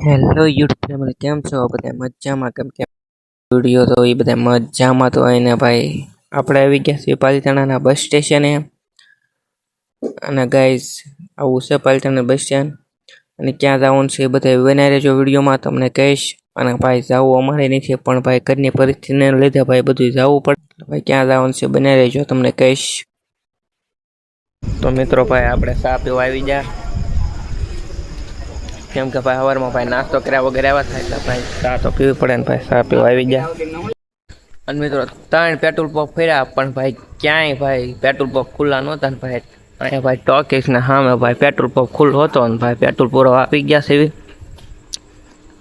Hello YouTube family, કેમ છો? બધા મજામાં? કેમ કેમ વિડીયો તો એ બધા મજામાં તો હોય ને ભાઈ. આપણે આવી ગયા છીએ પાલિતાણાના બસ સ્ટેશને અને ગાઈઝ આવું છે પાલિતાણા બસ સ્ટેન્ડ અને ક્યાં જવાનું છે એ બધા બનાવી રહેજો વિડીયોમાં, તમને કહીશ. અને ભાઈ જવું અમારે નથી પણ ભાઈ ઘરની પરિસ્થિતિને લીધે ભાઈ બધું જવું પડે. ભાઈ ક્યાં જવાનું છે બનાવી રહેજો, તમને કહીશ. તો મિત્રો ભાઈ આપણે ચા પીવા આવી ગયા, કેમ કે ભાઈ સવારમાં ભાઈ નાસ્તો કર્યા વગર આવ્યા થાય એટલે ભાઈ ચા તો પીવી પડે ને ભાઈ ચા પીવા આવી ગયા. અને મિત્રો 3 પેટ્રોલ પંપ ફર્યા પણ ભાઈ ક્યાંય ભાઈ પેટ્રોલ પંપ ખુલ્લા નહોતા ને ભાઈ અહીંયા ભાઈ ટોકીસ ને સામે ભાઈ પેટ્રોલ પંપ ખુલ્લો હતો ને ભાઈ પેટ્રોલ પૂરો આપી ગયા છે.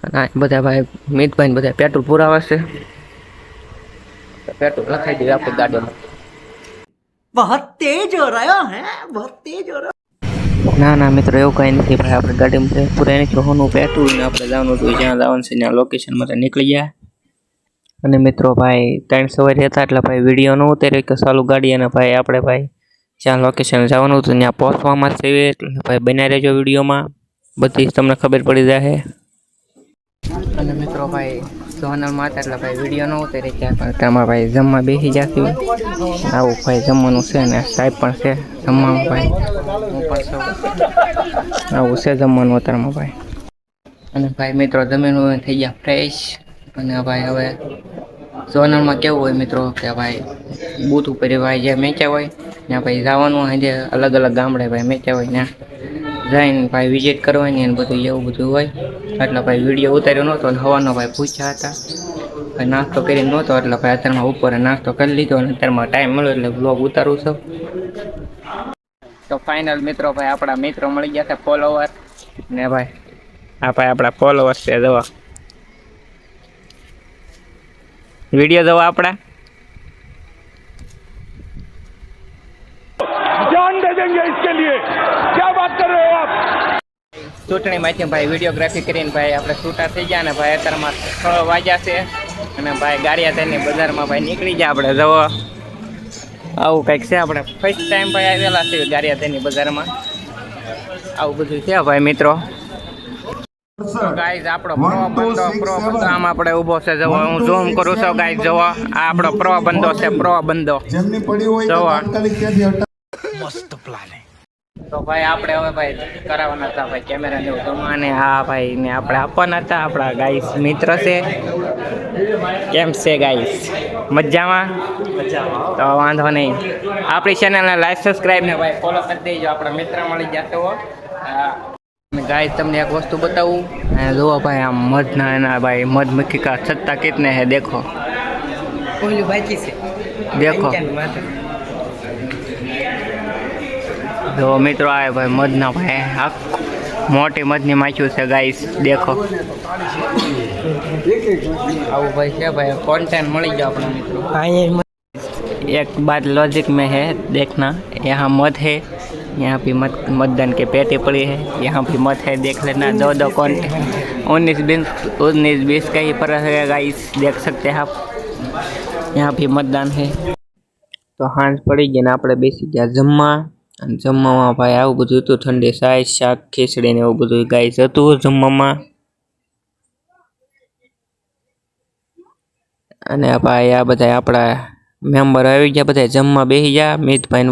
અને બધા ભાઈ મિતભાઈ ને બધા પેટ્રોલ પુરાવા છે, પેટ્રોલ લખાઈ દઈએ આપણી ગાડીમાં. बहुत तेज हो रहा है, बहुत तेज हो रहा है. ના મિત્રો એવું કંઈ નથી ભાઈ, આપણે ગાડીમાં પૂરા નથી હોવાનું પેટ્રોલ ને આપણે જવાનું હતું જ્યાં જવાનું છે ત્યાં લોકેશન માટે નીકળી ગયા. અને મિત્રો ભાઈ 3 સવારે હતા એટલે ભાઈ વિડીયો ન ઉતાર્યો કે ચાલુ ગાડી, અને ભાઈ આપણે ભાઈ જ્યાં લોકેશન જવાનું હતું ત્યાં પહોંચવામાં જ છે એટલે ભાઈ બનાવી રહેજો વિડીયોમાં, બધી તમને ખબર પડી જાય. અને મિત્રો ભાઈ સોનલમાં હતા એટલે ભાઈ વિડીયો ન ઉતારી ત્યાં પણ તેમાં ભાઈ જમવા બેસી જતી આવું ભાઈ જમવાનું છે ને સાહેબ પણ છે જમવાનું ભાઈ, હું પણ છું આવું છે જમવાનું અત્યારમાં ભાઈ. અને ભાઈ મિત્રો જમીન થઈ ગયા ફ્રેશ. અને ભાઈ હવે સોનલમાં કેવું હોય મિત્રો કે ભાઈ બૂથ ઉપર ભાઈ જે મેચ્યા હોય ત્યાં ભાઈ જવાનું હોય, જે અલગ અલગ ગામડે ભાઈ મેચ્યા હોય ત્યાં જઈને ભાઈ વિઝિટ કરવાની અને બધું એવું બધું હોય. એટલે ભાઈ વિડીયો ઉતાર્યો નહોતો અને હવાનો ભાઈ પૂછ્યા હતા, ભાઈ નાસ્તો કરીને નહોતો એટલે ભાઈ અત્યારમાં ઉપર નાસ્તો કરી લીધો અને અત્યારમાં ટાઈમ મળ્યો એટલે બ્લોગ ઉતારું છું. તો ફાઇનલ મિત્રો ભાઈ આપણા મિત્રો મળી ગયા હતા ફોલોવર ને ભાઈ આ ભાઈ આપણા ફોલોવર છે, જવા વિડીયો જવા આપણા जान दे देंगे इसके लिए, क्या बात कर रहे हो आप? ચૂંટણીમાંથી ભાઈ વિડીયોગ્રાફી કરીને ભાઈ આપણે છૂટા થઈ ગયા ને ભાઈ અત્યારમાં 6 વાગ્યા છે અને ભાઈ ગારિયાધારની બજારમાં ભાઈ નીકળી ગયા આપણે જવા. આવું કંઈક છે, આપણે ફર્સ્ટ ટાઈમ ભાઈ આવેલા છે ગારિયાધારની બજારમાં, આવું બધું છે ભાઈ મિત્રો. ગાઈઝ આપણો પ્રો બંધો આમ આપણે ઊભો છે, જવો હું ઝૂમ કરું છું ગાઈઝ, જવો આ આપણો પ્રો બંધો છે, પ્રો બંધો જવો. તો ભાઈ આપણે હવે ભાઈ કરાવવાના હતા ભાઈ કેમેરા ને અને હા ભાઈ ને આપણે આપવાના હતા આપણા ગાઈસ મિત્ર છે. કેમ છે ગાઈસ, મજામાં? તો વાંધો નહીં, આપણી ચેનલને લાઈક સબસ્ક્રાઈબ ને ભાઈ ફોલો કરી દેજો, આપણા મિત્ર મળી જતો હો. ગાઈસ તમને એક વસ્તુ બતાવું, જુઓ ભાઈ આમ મધના એના ભાઈ મધમક્ખી કા છત્તા કિતને હે દેખો, દેખો જો મિત્રો આવે ભાઈ મધના ભાઈ મોટી મધની માછું છે ગાઈસ, દેખો આવું ભાઈ છે ભાઈ, કોન્ટેન્ટ મળી जाओ अपना मित्रों. एक बात लॉजिक में है देखना, यहाँ मध है, यहाँ भी मतदान के पेटी पड़ी है, यहाँ भी मत है, देख लेना. दो कॉन्टेंट 19-20 का ही फर्क है गाइस, देख सकते हैं आप, यहाँ भी मतदान है. તો હાંજ પડી ગઈ ને આપણે બેસી ગયા જમવા, અને જમવામાં ભાઈ આવું બધું હતું, ઠંડી સાઈઝ શાક ખીચડી ને એવું બધું ગાઈસ હતું જમવામાં. અને ભાઈ આ બધા આપણા મેમ્બર આવી ગયા, બધા જમવા બેસી ગયા, મિતભાઈ ને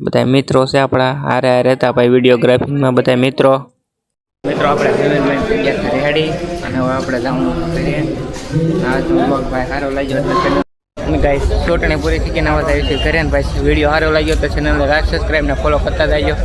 બધા મિત્રો છે આપણા, હારે હતા ભાઈ વિડીયોગ્રાફીમાં બધા મિત્રો આપણે રેડી. અને હવે આપણે જમવાનું કરીએ. આ ભાઈ સારો લાગ્યો અને ગાઈસ ચૂંટણી પૂરી થઈ ગઈ, નવા આવી છે ઘરે ને ભાઈ વિડીયો સારો લાગ્યો તો ચેનલને લાઈક સબસ્ક્રાઈબ ને ફોલો કરતા જજો.